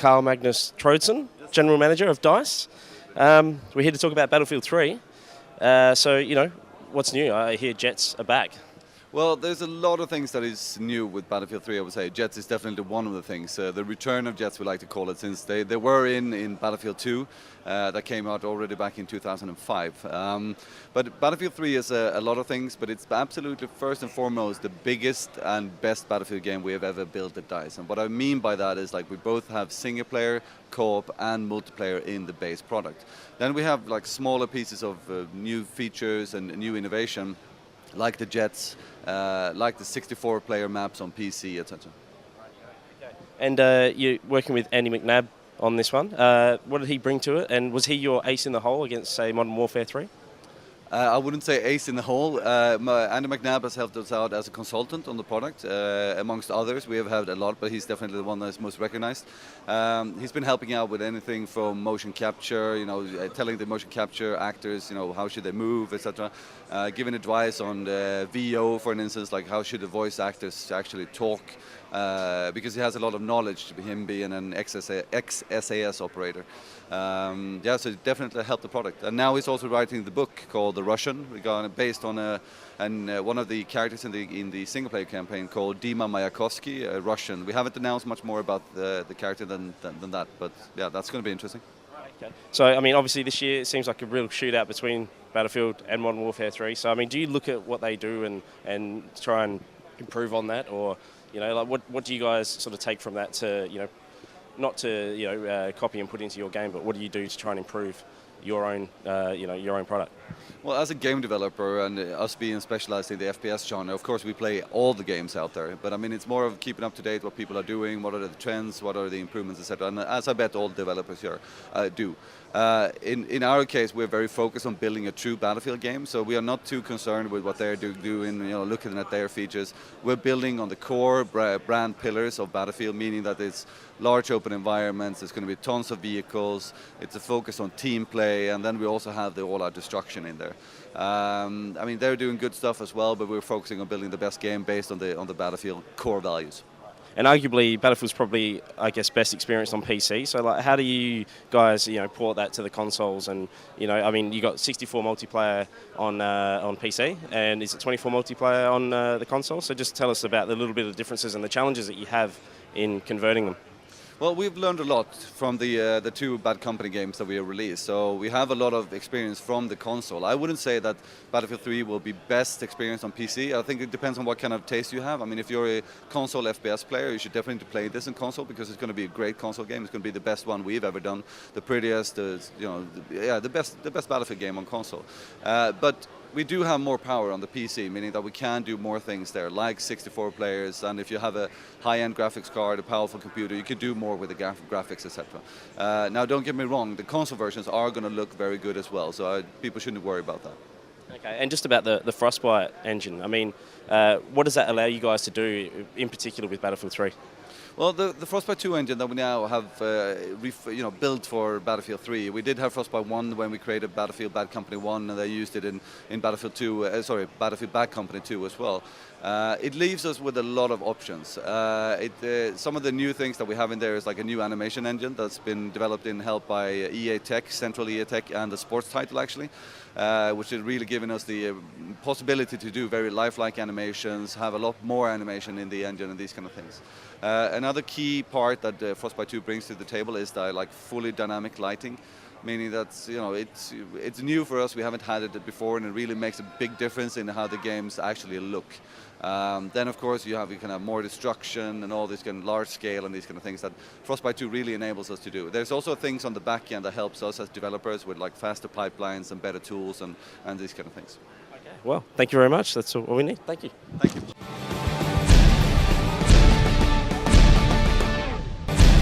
Karl Troedsson, General Manager of DICE. We're here to talk about Battlefield 3. So, you know, what's new? I hear jets are back. Well, there's a lot of things that is new with Battlefield 3, I would say. Jets is definitely one of the things. The return of jets, we like to call it, since they were in Battlefield 2. That came out already back in 2005. But Battlefield 3 is a lot of things, but it's absolutely first and foremost the biggest and best Battlefield game we have ever built at DICE. And what I mean by that is like we both have single player, co-op and multiplayer in the base product. Then we have like smaller pieces of new features and new innovation, like the jets, like the 64-player maps on PC, etc. And you're working with Andy McNabb on this one. What did he bring to it? And was he your ace in the hole against, say, Modern Warfare 3? I wouldn't say ace in the hole. Andy McNabb has helped us out as a consultant on the product, amongst others. We have had a lot, but he's definitely the one that's most recognized. He's been helping out with anything from motion capture, you know, telling the motion capture actors, you know, how should they move, etc. Giving advice on the VO, for instance, like how should the voice actors actually talk, because he has a lot of knowledge, him being an ex-SAS operator. Yeah, so it definitely helped the product. And now he's also writing the book called The Russian, based on one of the characters in the single-player campaign called Dima Mayakovsky, a Russian. We haven't announced much more about the character than that, but yeah, that's going to be interesting. Okay. So, I mean, obviously this year it seems like a real shootout between Battlefield and Modern Warfare 3. So, I mean, do you look at what they do and try and improve on that, or, you know, like what do you guys sort of take from that to, you know, not to, you know, copy and put into your game, but what do you do to try and improve your own, you know, your own product? Well, as a game developer and us being specialized in the FPS genre, of course we play all the games out there. But I mean, it's more of keeping up to date what people are doing, what are the trends, what are the improvements, etc. And as I bet all developers here do. In our case, we're very focused on building a true Battlefield game, so we are not too concerned with what they're doing, you know, looking at their features. We're building on the core brand pillars of Battlefield, meaning that it's large open environments, there's going to be tons of vehicles, it's a focus on team play, and then we also have the all-out destruction in there. I mean, they're doing good stuff as well, but we're focusing on building the best game based on the Battlefield core values. And arguably, Battlefield's probably, I guess, best experienced on PC. So, like, how do you guys, you know, port that to the consoles? And, you know, I mean, you got 64 multiplayer on PC, and is it 24 multiplayer on the console? So, just tell us about the little bit of differences and the challenges that you have in converting them. Well, we've learned a lot from the two Bad Company games that we have released, so we have a lot of experience from the console. I wouldn't say that Battlefield 3 will be best experienced on PC. I think it depends on what kind of taste you have. I mean, if you're a console FPS player, you should definitely play this in console because it's going to be a great console game. It's going to be the best one we've ever done, the prettiest, you know, the best Battlefield game on console. But we do have more power on the PC, meaning that we can do more things there, like 64 players, and if you have a high-end graphics card, a powerful computer, you can do more with the graphics, etc. Now, don't get me wrong, the console versions are going to look very good as well, so people shouldn't worry about that. Okay, and just about the Frostbite engine, I mean, what does that allow you guys to do, in particular with Battlefield 3? Well, the Frostbite 2 engine that we now have built for Battlefield 3, we did have Frostbite 1 when we created Battlefield Bad Company 1, and they used it in Battlefield 2, Battlefield Bad Company 2 as well. It leaves us with a lot of options. Some of the new things that we have in there is like a new animation engine that's been developed in help by EA Tech, Central EA Tech, and the sports title actually, which is really giving us the possibility to do very lifelike animations, have a lot more animation in the engine and these kind of things. Another key part that Frostbite 2 brings to the table is the fully dynamic lighting, meaning that, you know, it's new for us. We haven't had it before, and it really makes a big difference in how the games actually look. Then, of course, you can have more destruction and all this kind of large scale and these kind of things that Frostbite 2 really enables us to do. There's also things on the back end that helps us as developers with like faster pipelines and better tools and these kind of things. Okay. Well, thank you very much. That's all we need. Thank you. Thank you.